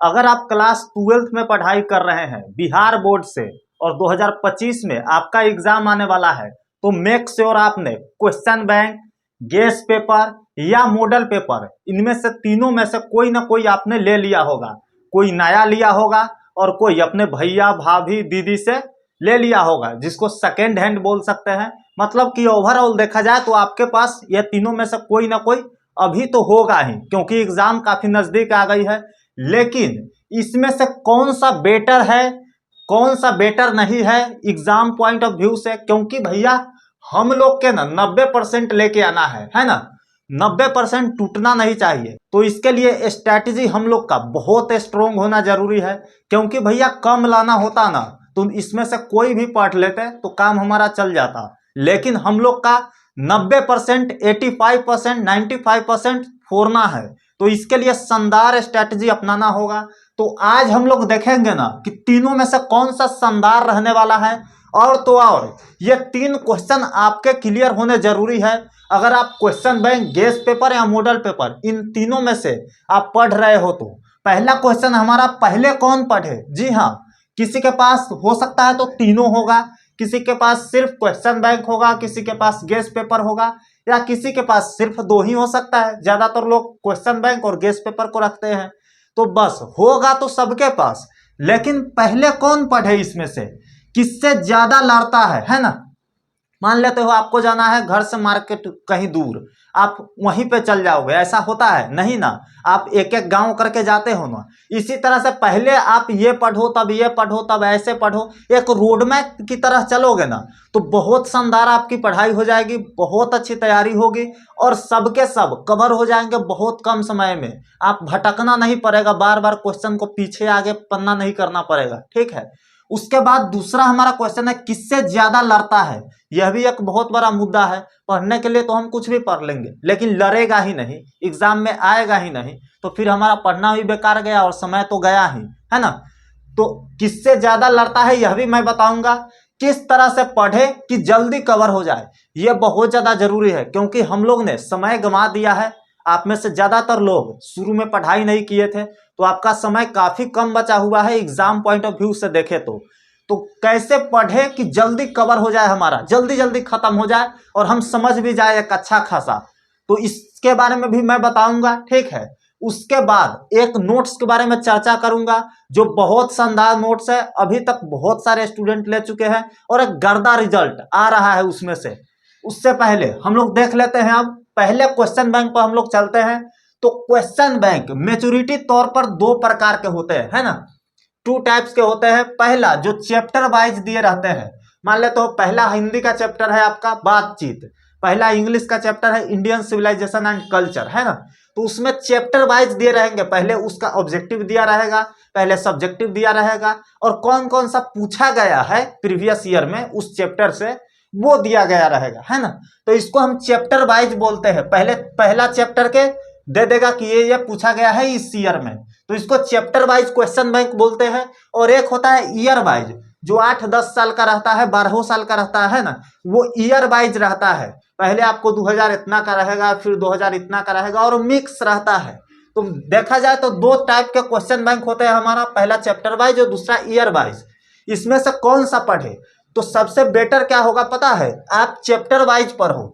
अगर आप class 12th में पढ़ाई कर रहे हैं बिहार बोर्ड से और 2025 में आपका एग्जाम आने वाला है, तो मेक श्योर आपने क्वेश्चन बैंक, गेस पेपर या मॉडल पेपर, इनमें से तीनों में से कोई ना कोई आपने ले लिया होगा। कोई नया लिया होगा और कोई अपने भैया भाभी दीदी से ले लिया होगा, जिसको सेकेंड हैंड बोल सकते हैं। मतलब कि ओवरऑल देखा जाए तो आपके पास ये तीनों में से कोई ना कोई अभी तो होगा ही, क्योंकि एग्जाम काफी नजदीक आ गई है। लेकिन इसमें से कौन सा बेटर है, कौन सा बेटर नहीं है एग्जाम पॉइंट ऑफ व्यू से, क्योंकि भैया हम लोग के ना 90% लेके आना है ना, 90% टूटना नहीं चाहिए। तो इसके लिए स्ट्रैटेजी हम लोग का बहुत स्ट्रोंग होना जरूरी है, क्योंकि भैया कम लाना होता ना तो इसमें से कोई भी पढ़ लेते तो काम हमारा चल जाता। लेकिन हम लोग का 90%, 85%, 95% फोड़ना है, तो इसके लिए शानदार स्ट्रैटेजी अपनाना होगा। तो आज हम लोग देखेंगे ना कि तीनों में से कौन सा शानदार रहने वाला है। और तो और ये तीन क्वेश्चन आपके क्लियर होने जरूरी है। अगर आप क्वेश्चन बैंक, गेस पेपर या मॉडल पेपर, इन तीनों में से आप पढ़ रहे हो तो पहला क्वेश्चन हमारा पहले कौन पढ़े। जी हाँ, किसी के पास हो सकता है तो तीनों होगा, किसी के पास सिर्फ क्वेश्चन बैंक होगा, किसी के पास गेस पेपर होगा, या किसी के पास सिर्फ दो ही हो सकता है। ज्यादातर लोग क्वेश्चन बैंक और गेस पेपर को रखते हैं। तो बस होगा तो सबके पास, लेकिन पहले कौन पढ़े इसमें से, किससे ज्यादा लड़ता है ना। मान लेते हो आपको जाना है घर से मार्केट कहीं दूर, आप वहीं पे चल जाओगे, ऐसा होता है नहीं ना। आप एक एक गांव करके जाते हो ना। इसी तरह से पहले आप ये पढ़ो, तब ये पढ़ो, तब ऐसे पढ़ो, एक रोड मैप की तरह चलोगे ना, तो बहुत शानदार आपकी पढ़ाई हो जाएगी, बहुत अच्छी तैयारी होगी और सबके सब कवर हो जाएंगे बहुत कम समय में। आप भटकना नहीं पड़ेगा, बार बार क्वेश्चन को पीछे आगे पन्ना नहीं करना पड़ेगा, ठीक है। उसके बाद दूसरा हमारा क्वेश्चन है किससे ज्यादा लड़ता है। यह भी एक बहुत बड़ा मुद्दा है। पढ़ने के लिए तो हम कुछ भी पढ़ लेंगे, लेकिन लड़ेगा ही नहीं, एग्जाम में आएगा ही नहीं, तो फिर हमारा पढ़ना भी बेकार गया और समय तो गया ही, है ना। तो किससे ज्यादा लड़ता है यह भी मैं बताऊंगा। किस तरह से पढ़े कि जल्दी कवर हो जाए, यह बहुत ज्यादा जरूरी है, क्योंकि हम लोग ने समय गंवा दिया है। आप में से ज्यादातर लोग शुरू में पढ़ाई नहीं किए थे, तो आपका समय काफी कम बचा हुआ है एग्जाम पॉइंट ऑफ व्यू से देखे तो कैसे पढ़े कि जल्दी कवर हो जाए, हमारा जल्दी जल्दी खत्म हो जाए और हम समझ भी जाए एक अच्छा खासा। तो इसके बारे में भी मैं बताऊंगा, ठीक है। उसके बाद एक नोट्स के बारे में चर्चा करूंगा, जो बहुत शानदार नोट्स है, अभी तक बहुत सारे स्टूडेंट ले चुके हैं और एक गर्दा रिजल्ट आ रहा है उसमें से। उससे पहले हम लोग देख लेते हैं, अब पहले क्वेश्चन बैंक पर हम लोग चलते हैं। तो क्वेश्चन बैंक मेच्योरिटी तौर पर दो प्रकार के होते हैं, है ना, टू टाइप्स के होते हैं। पहला जो चैप्टर वाइज दिए रहते हैं, मान ले तो पहला हिंदी का चैप्टर है आपका बातचीत, पहला इंग्लिश का चैप्टर है इंडियन सिविलाइजेशन एंड कल्चर, है ना। तो उसमें चैप्टर वाइज दिए रहेंगे, पहले उसका ऑब्जेक्टिव दिया रहेगा, पहले सब्जेक्टिव दिया रहेगा, और कौन कौन सा पूछा गया है प्रीवियस ईयर में उस चैप्टर से वो दिया गया रहेगा, है ना। तो इसको हम चैप्टर वाइज बोलते हैं। पहले पहला चैप्टर के दे देगा कि ये पूछा गया है इस ईयर में, तो इसको चैप्टर वाइज क्वेश्चन बैंक बोलते हैं। और एक होता है ईयर वाइज, जो 8-10 साल का रहता है, 12 साल का रहता है ना, वो ईयर वाइज रहता है। पहले आपको 2000 इतना का रहेगा, फिर 2000 इतना का रहेगा, और मिक्स रहता है। तो देखा जाए तो दो टाइप के क्वेश्चन बैंक होते हैं हमारा, पहला चैप्टर वाइज और दूसरा ईयर वाइज। इसमें से कौन सा पढ़े, तो सबसे बेटर क्या होगा पता है, आप चैप्टर वाइज पढ़ो।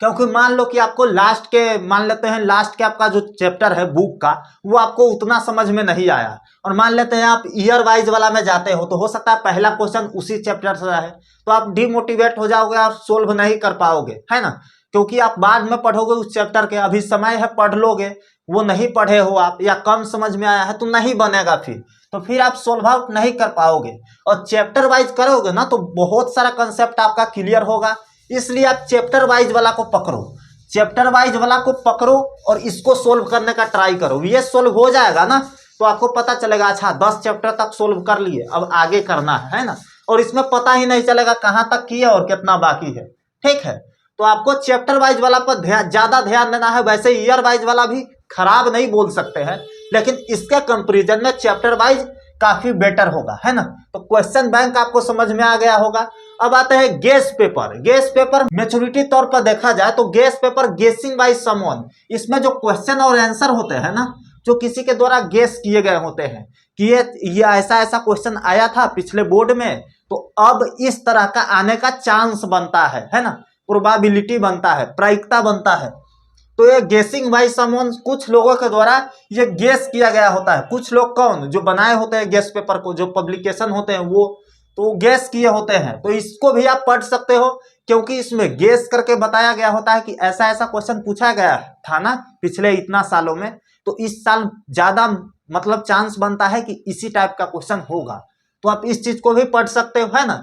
क्योंकि मान लो कि आपको लास्ट के, मान लेते हैं लास्ट के आपका जो चैप्टर है बुक का, वो आपको उतना समझ में नहीं आया, और मान लेते हैं आप ईयर वाइज वाला में जाते हो, तो हो सकता है पहला क्वेश्चन उसी चैप्टर से है, तो आप डिमोटिवेट हो जाओगे और सोल्व नहीं कर पाओगे, है ना। क्योंकि आप बाद में पढ़ोगे उस चैप्टर के, अभी समय है पढ़ लोगे, वो नहीं पढ़े हो आप, या कम समझ में आया है तो नहीं बनेगा, तो फिर आप सोल्व आउट नहीं कर पाओगे। और चैप्टर वाइज करोगे ना तो बहुत सारा कंसेप्ट आपका क्लियर होगा। इसलिए आप चैप्टर वाइज वाला को पकड़ो, चैप्टर वाइज वाला को पकड़ो और इसको सोल्व करने का ट्राई करो। ये सोल्व हो जाएगा ना तो आपको पता चलेगा, अच्छा 10 चैप्टर तक सोल्व कर लिए, अब आगे करना है ना। और इसमें पता ही नहीं चलेगा कहां तक किए और कितना बाकी है, ठीक है। तो आपको चैप्टर वाइज वाला पर ज्यादा ध्यान देना है। वैसे ईयर वाइज वाला भी खराब नहीं बोल सकते हैं, लेकिन इसके कंपेरिजन में चैप्टर वाइज काफी बेटर होगा, है ना। तो क्वेश्चन बैंक आपको समझ में आ गया होगा। अब आते हैं guess paper. Guess paper maturity तौर पर देखा जाए तो guess paper guessing by someone, इसमें जो क्वेश्चन और आंसर होते हैं ना, जो किसी के द्वारा गेस किए गए होते हैं कि ये ऐसा ऐसा क्वेश्चन आया था पिछले बोर्ड में, तो अब इस तरह का आने का चांस बनता है ना, प्रोबेबिलिटी बनता है, प्रायिकता बनता है। तो ये गेसिंग बाय समवन, कुछ लोगों के द्वारा ये गेस किया गया होता है। कुछ लोग कौन, जो बनाए होते हैं गेस पेपर को, जो पब्लिकेशन होते हैं वो तो गेस किए होते हैं। तो इसको भी आप पढ़ सकते हो, क्योंकि इसमें गेस करके बताया गया होता है कि ऐसा ऐसा क्वेश्चन पूछा गया था ना पिछले इतना सालों में, तो इस साल ज्यादा मतलब चांस बनता है कि इसी टाइप का क्वेश्चन होगा। तो आप इस चीज को भी पढ़ सकते हो, है ना।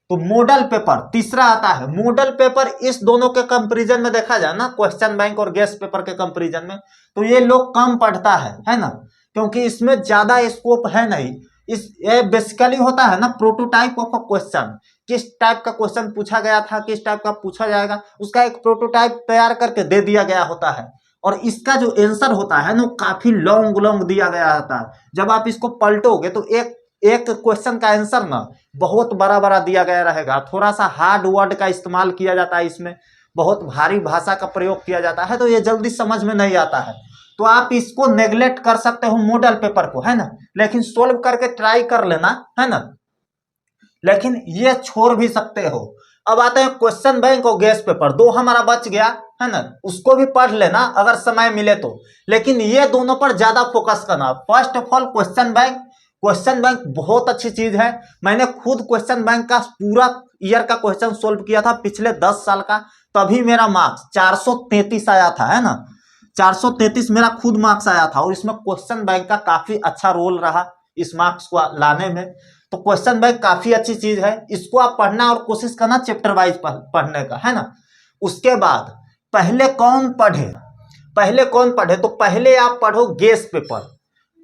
तो मॉडल पेपर तीसरा आता है। मॉडल पेपर इस दोनों के कंपैरिजन में देखा जाए ना, क्वेश्चन बैंक और गेस पेपर के कंपैरिजन में, तो ये लोग कम पढ़ता है ना, क्योंकि इसमें ज्यादा स्कोप है नहीं। ये बेसिकली होता है ना प्रोटोटाइप ऑफ अ क्वेश्चन, किस टाइप का क्वेश्चन पूछा गया था, किस टाइप का पूछा जाएगा, उसका एक प्रोटोटाइप तैयार करके दे दिया गया होता है। और इसका जो आंसर होता है ना, काफी लॉन्ग लॉन्ग दिया गया होता है। जब आप इसको पलटोगे तो एक एक क्वेश्चन का आंसर ना बहुत बड़ा बड़ा दिया गया रहेगा। थोड़ा सा हार्ड वर्ड का इस्तेमाल किया जाता है इसमें, बहुत भारी भाषा का प्रयोग किया जाता है, तो ये जल्दी समझ में नहीं आता है। तो आप इसको नेग्लेक्ट कर सकते हो मॉडल पेपर को, है ना, लेकिन सोल्व करके ट्राई कर लेना, है ना, लेकिन ये छोड़ भी सकते हो। अब आते हैं क्वेश्चन बैंक और गेस पेपर, दो हमारा बच गया, है ना, उसको भी पढ़ लेना अगर समय मिले तो, लेकिन ये दोनों पर ज्यादा फोकस करना। First of all question bank. Question bank बहुत अच्छी चीज है। मैंने खुद क्वेश्चन बैंक का पूरा ईयर का क्वेश्चन सोल्व किया था पिछले 10 साल का, तभी मेरा मार्क्स 433 आया था, है ना, 433 मेरा खुद मार्क्स आया था। और इसमें क्वेश्चन बैंक का काफी अच्छा रोल रहा इस मार्क्स को लाने में। तो क्वेश्चन बैंक काफी अच्छी चीज है, इसको आप पढ़ना और कोशिश करना चैप्टर वाइज पढ़ने का, है ना। उसके बाद पहले कौन पढ़े, तो पहले आप पढ़ो गेस पेपर।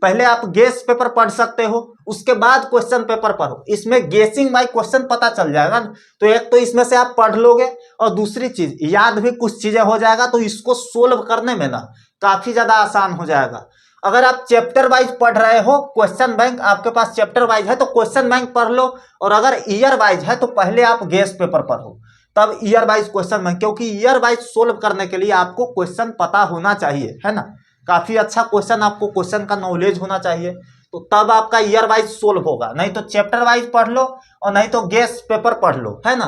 पहले आप गेस पेपर पढ़ सकते हो, उसके बाद क्वेश्चन पेपर पढ़ो। इसमें गेसिंग बाय क्वेश्चन पता चल जाएगा ना, तो एक तो इसमें से आप पढ़ लोगे, और दूसरी चीज याद भी कुछ चीजें हो जाएगा, तो इसको सोल्व करने में ना काफी ज्यादा आसान हो जाएगा। अगर आप चैप्टर वाइज पढ़ रहे हो, क्वेश्चन बैंक आपके पास चैप्टर वाइज है तो क्वेश्चन बैंक पढ़ लो, और अगर ईयर वाइज है तो पहले आप गेस पेपर पढ़ो, तब ईयर वाइज क्वेश्चन बैंक, क्योंकि ईयर वाइज सोल्व करने के लिए आपको क्वेश्चन पता होना चाहिए, है ना, काफी अच्छा क्वेश्चन, आपको क्वेश्चन का नॉलेज होना चाहिए, तो तब आपका ईयर वाइज सोल्व होगा। नहीं तो चैप्टर वाइज पढ़ लो और नहीं तो गेस पेपर पढ़ लो, है ना,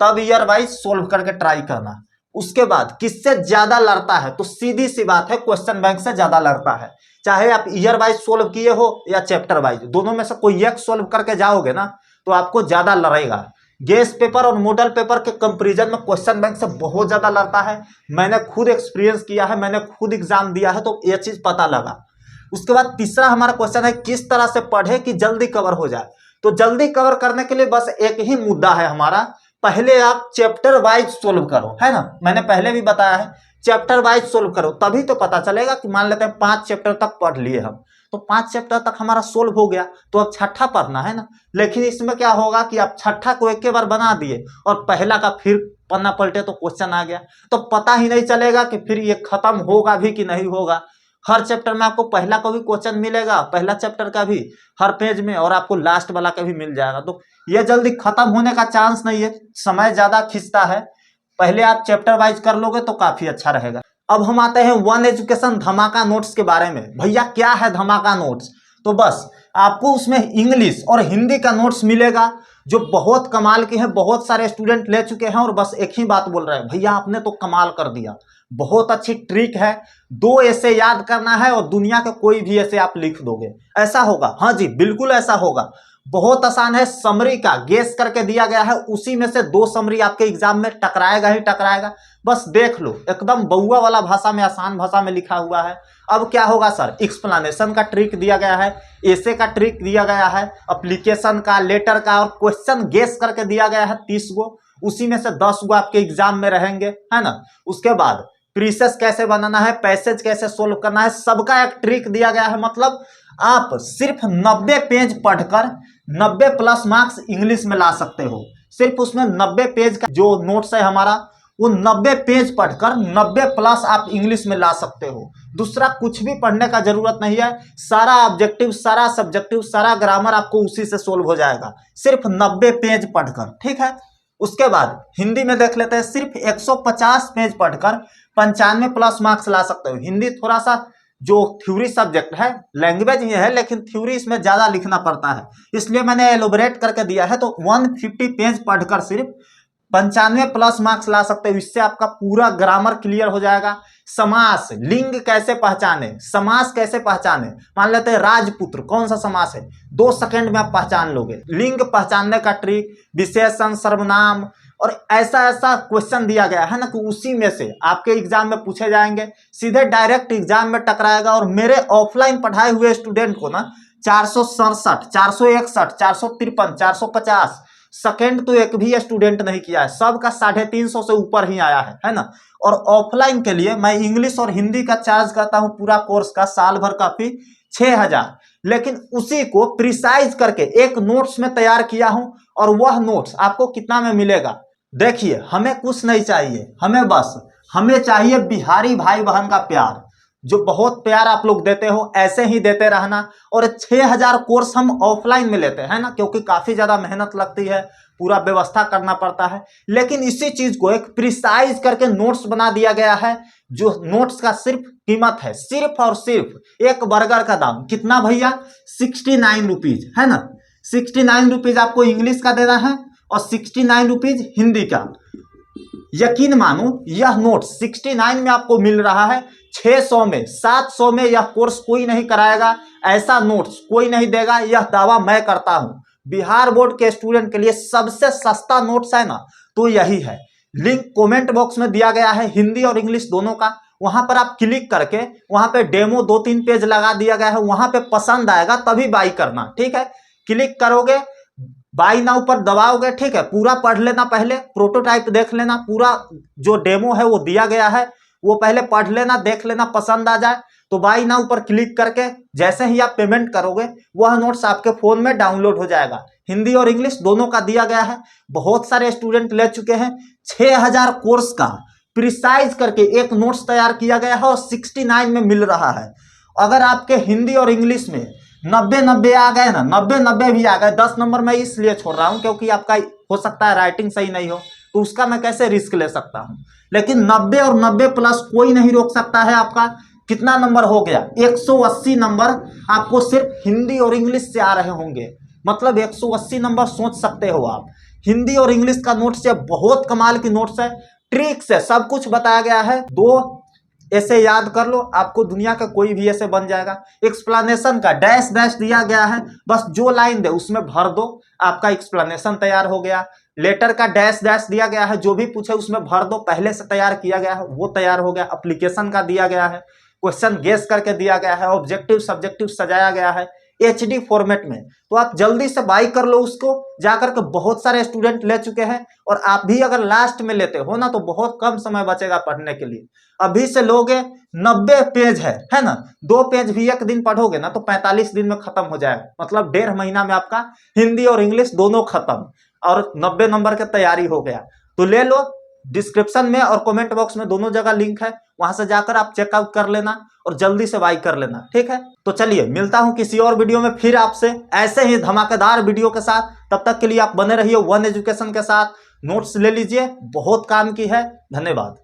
तब ईयर वाइज सोल्व करके ट्राई करना। उसके बाद किससे ज्यादा लड़ता है, तो सीधी सी बात है क्वेश्चन बैंक से ज्यादा लड़ता है। चाहे आप ईयर वाइज सोल्व किए हो या चैप्टर वाइज, दोनों में से कोई एक सोल्व करके जाओगे ना तो आपको ज्यादा लड़ेगा। गेस पेपर और मॉडल पेपर के कंपैरिजन में क्वेश्चन बैंक से बहुत ज्यादा लड़ता है। मैंने खुद एक्सपीरियंस किया है, मैंने खुद एग्जाम दिया है, तो ये चीज पता लगा। उसके बाद तीसरा हमारा क्वेश्चन है किस तरह से पढ़े कि जल्दी कवर हो जाए। तो जल्दी कवर करने के लिए बस एक ही मुद्दा है हमारा, पहले आप चैप्टर वाइज सोल्व करो, है ना, मैंने पहले भी बताया है, चैप्टर वाइज सोल्व करो, तभी तो पता चलेगा कि मान लेते हैं 5 चैप्टर तक पढ़ लिए हम, तो 5 चैप्टर तक हमारा सोल्व हो गया, तो अब छठा पढ़ना है ना। लेकिन इसमें क्या होगा कि आप छठा को एक बार बना दिए और पहला का फिर पन्ना पलटे तो क्वेश्चन आ गया, तो पता ही नहीं चलेगा कि फिर ये खत्म होगा भी कि नहीं होगा। हर चैप्टर में आपको पहला का भी क्वेश्चन मिलेगा, पहला चैप्टर का भी हर पेज में, और आपको लास्ट वाला का भी मिल जाएगा, तो ये जल्दी खत्म होने का चांस नहीं है, समय ज्यादा खींचता है। पहले आप चैप्टर वाइज कर लोगे तो काफी अच्छा रहेगा। अब हम आते हैं वन एजुकेशन धमाका नोट्स के बारे में। भैया क्या है धमाका नोट्स, तो बस आपको उसमें इंग्लिश और हिंदी का नोट्स मिलेगा, जो बहुत कमाल के हैं, बहुत सारे स्टूडेंट ले चुके हैं और बस एक ही बात बोल रहे हैं, भैया आपने तो कमाल कर दिया, बहुत अच्छी ट्रिक है, 2 ऐसे याद करना है और दुनिया के कोई भी ऐसे आप लिख दोगे, ऐसा होगा। हाँ जी बिल्कुल ऐसा होगा, बहुत आसान है। समरी का गेस करके दिया गया है, उसी में से 2 समरी आपके एग्जाम में टकराएगा ही टकराएगा, बस देख लो, एकदम बउआ वाला भाषा में, आसान भाषा में लिखा हुआ है। अब क्या होगा सर, एक्सप्लेनेशन का ट्रिक दिया गया है, ऐसे का ट्रिक दिया गया है, एप्लीकेशन का, लेटर का, और क्वेश्चन गेस करके दिया गया है 30 गो, उसी में से 10 गो आपके एग्जाम में रहेंगे, है ना। उसके बाद प्रीसेस कैसे बनाना है, पैसेज कैसे सोल्व करना है, सबका एक ट्रिक दिया गया है। मतलब आप सिर्फ 90 पेज पढ़कर 90 प्लस मार्क्स इंग्लिश में ला सकते हो। सिर्फ उसमें 90 पेज का जो नोट्स है हमारा, वो 90 पेज पढ़कर 90 प्लस आप इंग्लिश में ला सकते हो। दूसरा कुछ भी पढ़ने का जरूरत नहीं है, सारा ऑब्जेक्टिव, सारा सब्जेक्टिव, सारा ग्रामर आपको उसी से सोल्व हो जाएगा, सिर्फ 90 पेज पढ़कर, ठीक है। उसके बाद हिंदी में देख लेते हैं, सिर्फ 150 पेज पढ़कर 95 प्लस मार्क्स ला सकते हो। हिंदी थोड़ा सा जो थ्योरी सब्जेक्ट है, लैंग्वेज ही है लेकिन थ्योरी इसमें ज्यादा लिखना पड़ता है, इसलिए मैंने एलोबरेट करके दिया है। तो 150 पेज पढ़कर सिर्फ 95 प्लस मार्क्स ला सकते हो। इससे आपका पूरा ग्रामर क्लियर हो जाएगा। समास, लिंग कैसे पहचाने, समास कैसे पहचाने, मान लेते हैं राजपुत्र कौन सा समास है, 2 सेकंड में आप पहचान लोगे। लिंग पहचानने का ट्रिक, विशेषण, सर्वनाम, और ऐसा ऐसा क्वेश्चन दिया गया है ना कि उसी में से आपके एग्जाम में पूछे जाएंगे, सीधे डायरेक्ट एग्जाम में टकराएगा। और मेरे ऑफलाइन पढ़ाए हुए स्टूडेंट को ना 467, 461, 453, 450 सेकेंड तो एक भी स्टूडेंट नहीं किया है, सबका 350 से ऊपर ही आया है ना। और ऑफलाइन के लिए मैं इंग्लिश और हिंदी का चार्ज करता हूं पूरा कोर्स का, साल भर का फी 6000, लेकिन उसी को प्रिसाइज करके एक नोट्स में तैयार किया हूं। और वह नोट्स आपको कितना में मिलेगा, देखिए हमें कुछ नहीं चाहिए, हमें चाहिए बिहारी भाई बहन का प्यार, जो बहुत प्यार आप लोग देते हो, ऐसे ही देते रहना। और 6000 कोर्स हम ऑफलाइन में लेते हैं ना, क्योंकि काफी ज्यादा मेहनत लगती है, पूरा व्यवस्था करना पड़ता है, लेकिन इसी चीज को एक प्रिसाइज करके नोट्स बना दिया गया है। जो नोट्स का सिर्फ कीमत है, सिर्फ और सिर्फ एक बर्गर का दाम कितना भैया, 69 रुपीज है ना। 69 रुपीज आपको इंग्लिश का देना है और 69 रुपीज हिंदी का। यकीन मानो यह नोट 69 में आपको मिल रहा है, 600 में, 700 में यह कोर्स कोई नहीं कराएगा, ऐसा नोट्स कोई नहीं देगा, यह दावा मैं करता हूं। बिहार बोर्ड के स्टूडेंट के लिए सबसे सस्ता नोट्स है ना तो यही है। लिंक कमेंट बॉक्स में दिया गया है, हिंदी और इंग्लिश दोनों का, वहां पर आप क्लिक करके वहां पे डेमो 2-3 पेज लगा दिया गया है, वहां पे पसंद आएगा तभी बाई करना, ठीक है। क्लिक करोगे, बाई नाउ पर दबाओगे, ठीक है। पूरा पढ़ लेना, पहले प्रोटोटाइप देख लेना, पूरा जो डेमो है वो दिया गया है वो पहले पढ़ लेना, देख लेना, पसंद आ जाए तो बाई नाउ पर क्लिक करके जैसे ही आप पेमेंट करोगे वह नोट्स आपके फोन में डाउनलोड हो जाएगा। हिंदी और इंग्लिश दोनों का दिया गया है, बहुत सारे स्टूडेंट ले चुके हैं। 6000 कोर्स का प्रिसाइज करके एक नोट्स तैयार किया गया है और 69 में मिल रहा है। अगर आपके हिंदी और इंग्लिश में 90 आ गए ना, 90 भी आ गए, 10 नंबर मैं इसलिए छोड़ रहा हूं क्योंकि आपका हो सकता है राइटिंग सही नहीं हो, तो उसका मैं कैसे रिस्क ले सकता हूं। लेकिन 90 और 90 प्लस कोई नहीं रोक सकता है आपका। कितना नंबर हो गया, 180 नंबर आपको सिर्फ हिंदी और इंग्लिश से आ रहे होंगे, मतलब 180 नंबर सोच सकते हो आप। हिंदी और इंग्लिश का नोट्स है, बहुत कमाल की नोट्स है, ट्रिक्स है, सब कुछ बताया गया है। 2 ऐसे याद कर लो, आपको दुनिया का कोई भी ऐसे बन जाएगा। एक्सप्लेनेशन का डैश डैश दिया गया है, बस जो लाइन दे उसमें भर दो, आपका एक्सप्लेनेशन तैयार हो गया। लेटर का डैश डैश दिया गया है, जो भी पूछे उसमें भर दो, पहले से तैयार किया गया है वो तैयार हो गया। एप्लीकेशन का दिया गया है, क्वेश्चन गेस करके दिया गया है, ऑब्जेक्टिव सब्जेक्टिव सजाया गया है HD फॉर्मेट में। तो आप जल्दी से बाई कर लो उसको, जाकर के बहुत सारे स्टूडेंट ले चुके हैं। और आप भी अगर लास्ट में लेते हो ना तो बहुत कम समय बचेगा पढ़ने के लिए। अभी से लोगे, 90 पेज है ना, 2 पेज भी एक दिन पढ़ोगे ना तो 45 दिन में खत्म हो जाएगा, मतलब 1.5 महीना में आपका हिंदी और इंग्लिश दोनों खत्म और 90 नंबर की तैयारी हो गया। तो ले लो, डिस्क्रिप्शन में और कमेंट बॉक्स में दोनों जगह लिंक है, वहां से जाकर आप चेकआउट कर लेना और जल्दी से बाई कर लेना, ठीक है। तो चलिए मिलता हूं किसी और वीडियो में फिर आपसे ऐसे ही धमाकेदार वीडियो के साथ। तब तक के लिए आप बने रहिए वन एजुकेशन के साथ। नोट्स ले लीजिए, बहुत काम की है। धन्यवाद।